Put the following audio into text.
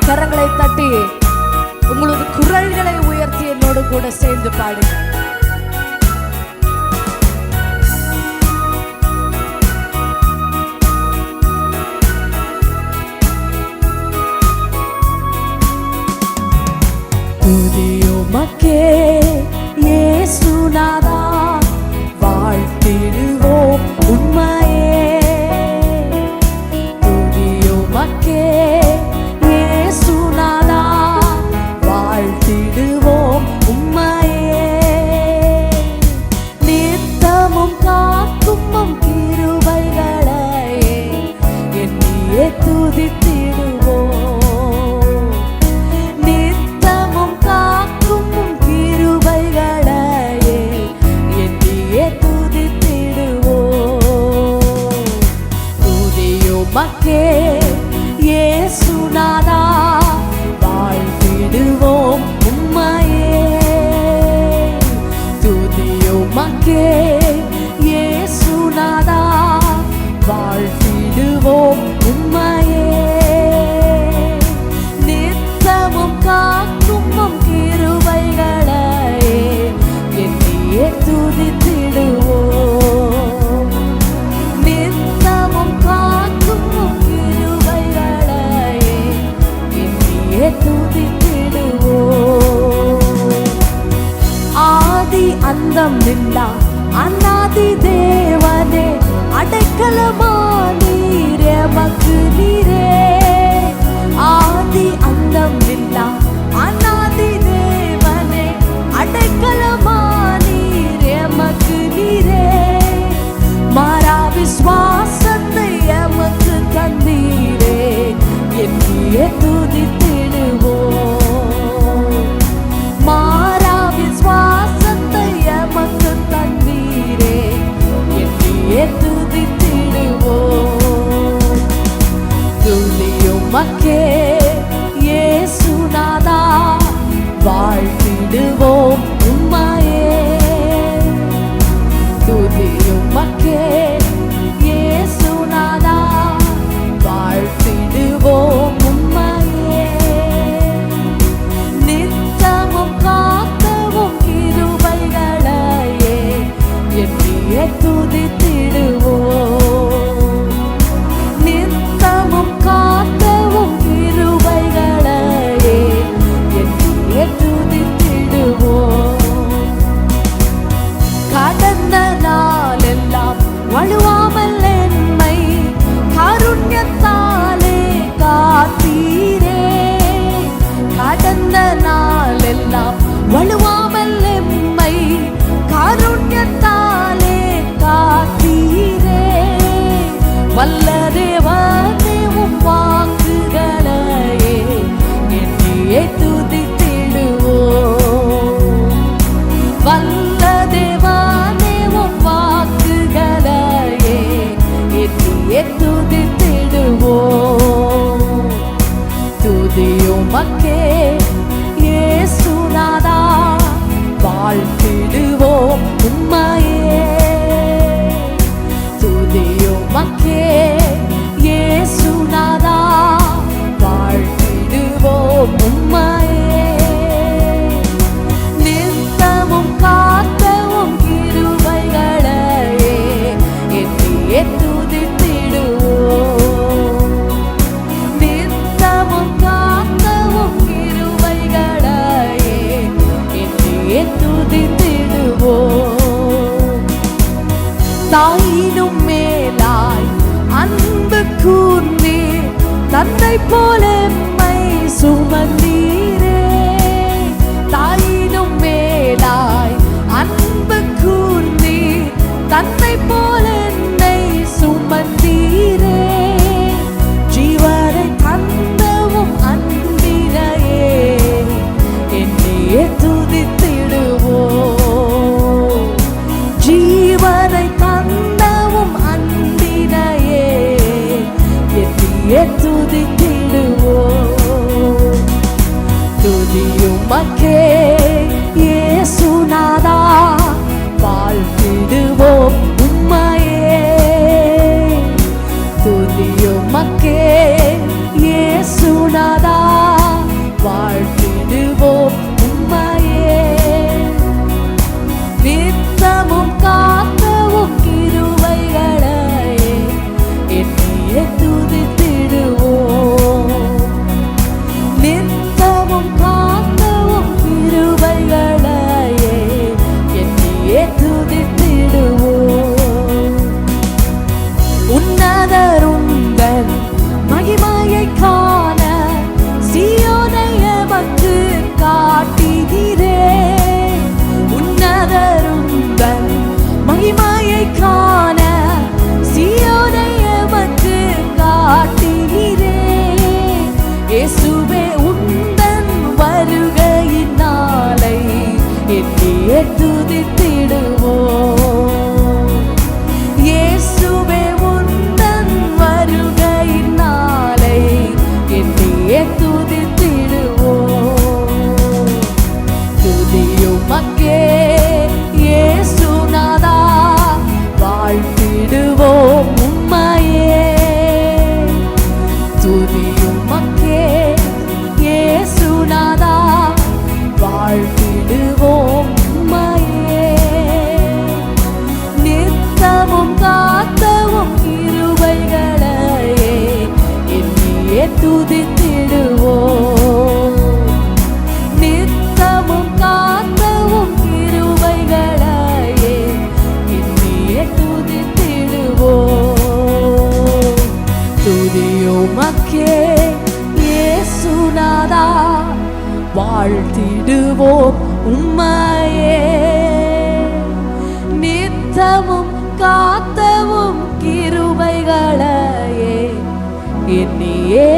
கரங்களை தட்டி உங்களது குரல்களை உயர்த்தி என்னோடு கூட சேர்ந்து பாடுங்க. துதியுமக்கே இயேசுநாதா, வாழ்த்திடுவோம் உம்மையே. துதியுமக்கே இயேசுநாதா, வாழ்த்திடுவோம் உம்மையே. நித்தமும் காக்கும் உம் கிருபைகளையே எண்ணியே துதித்திடுவோம். மக்கே இயேசுநாதா, வாழ்த்திடுவோம் உம்மையே. துதியுமக்கே இயேசுநாதா, வாழ்த்திடுவோம் உம்மையே. நித்தமும் காக்கும் உம் கிருபைகளையே எண்ணியே துதித்திடுவோம். ஆதி அந்தம் நில்லா அநாதி தேவனே, அடைக்கலமானீர் எமக்கு நீரே. ஆதி அந்தம் நில்லா அநாதி தேவனே, அடைக்கலமானீர் எமக்கு நீரே. மாறா விசுவாசத்தை எமக்கு தந்தீரே, என்னையே துதித்திடுவோம். மாறா விசுவாசத்தை எமக்கு தந்தீரே, என்னையே துதித்திடுவோம். துதியுமக்கே இயேசுநாதா, வாழ்த்திடுவோம் உம்மையே. துதியுமக்கே இயேசுநாதா, வாழ்த்திடுவோம் உம்மையே. நித்தமும் காக்கவும் கிருபைகளையே எண்ணியே துதித்திடுவோம். நித்தமும் காக்கவும் கிருபைகளையே எண்ணியே துதித்திடுவோம். கடந்த நாளெல்லாம் வழுவாமல் என்னை காருண்யத்தாலே காத்தீரே. கடந்த நாளெல்லாம் வழுவாமல் எம்மை காருண்யத்தாலே காத்தீரே. வல்ல தேவனே, உம் வாக்குகளையே என்னையே துதித்திடுவோம். வல்ல தேவனே, உம் வாக்குகளையே என்னையே துதித்திடுவோம். துதியுமக்கே இயேசுநாதா, வாழ்த்திடுவோம் உம்மையே. துதியுமக்கே இயேசுநாதா, வாழ்த்திடுவோம் உம்மையே. நித்தமும் காக்கவும் கிருபைகளையே என்னையே துதித்திடுவோம். நித்தமும் காக்கவும் கிருபைகளையே என்னையே துதித்திடுவோம். தாயினும் மேலாய் அன்பு கூர்ந்தீர், தந்தை போல எம்மை சுமந்தீரே. தாயினும் மேலாய் அன்பு கூர்ந்தீர், தந்தை போல என்னை சுமந்தீரே. ஜீவனை தந்தவும் அன்பினையே என்னையே துதித்திடுவோம். ஜீவனை தந்தவும் அன்பினையே என்னையே துதித்திடுவோம். துதியுமக்கே இயேசுநாதா, வாழ்த்திடுவோம் உம்மையே. துதியுமக்கே இயேசுநாதா, மகிமையை காண சீயோனை எமக்கு காட்டினீரே. உன்னதருந்தன் மகிமையை காண சீயோனை எமக்கு காட்டினீரே. இயேசுவே உந்தன் வருகையின் நாளை என்னையே துதித்திடுவோம். இயேசுவே உந்தன் வருகையின் நாளை என்னையே துதித்திடுவோம். துதியுமக்கே இயேசுநாதா, வாழ்த்திடுவோம் உம்மையே. துதியுமக்கே இயேசுநாதா, வாழ்த்திடுவோம் உம்மையே. நித்தமும் காத்தவும் கிருபைகளையே என்னையே துதித்திடுவோம். நித்தமும் காத்தவும் கிருபைகளையே என்னையே துதித்திடுவோம். துதியுமக்கே இயேசுநாதா, வாழ்த்திடுவோம் உம்மையே. நித்தமும் காத்தவும் கிருபைகளையே என்னையே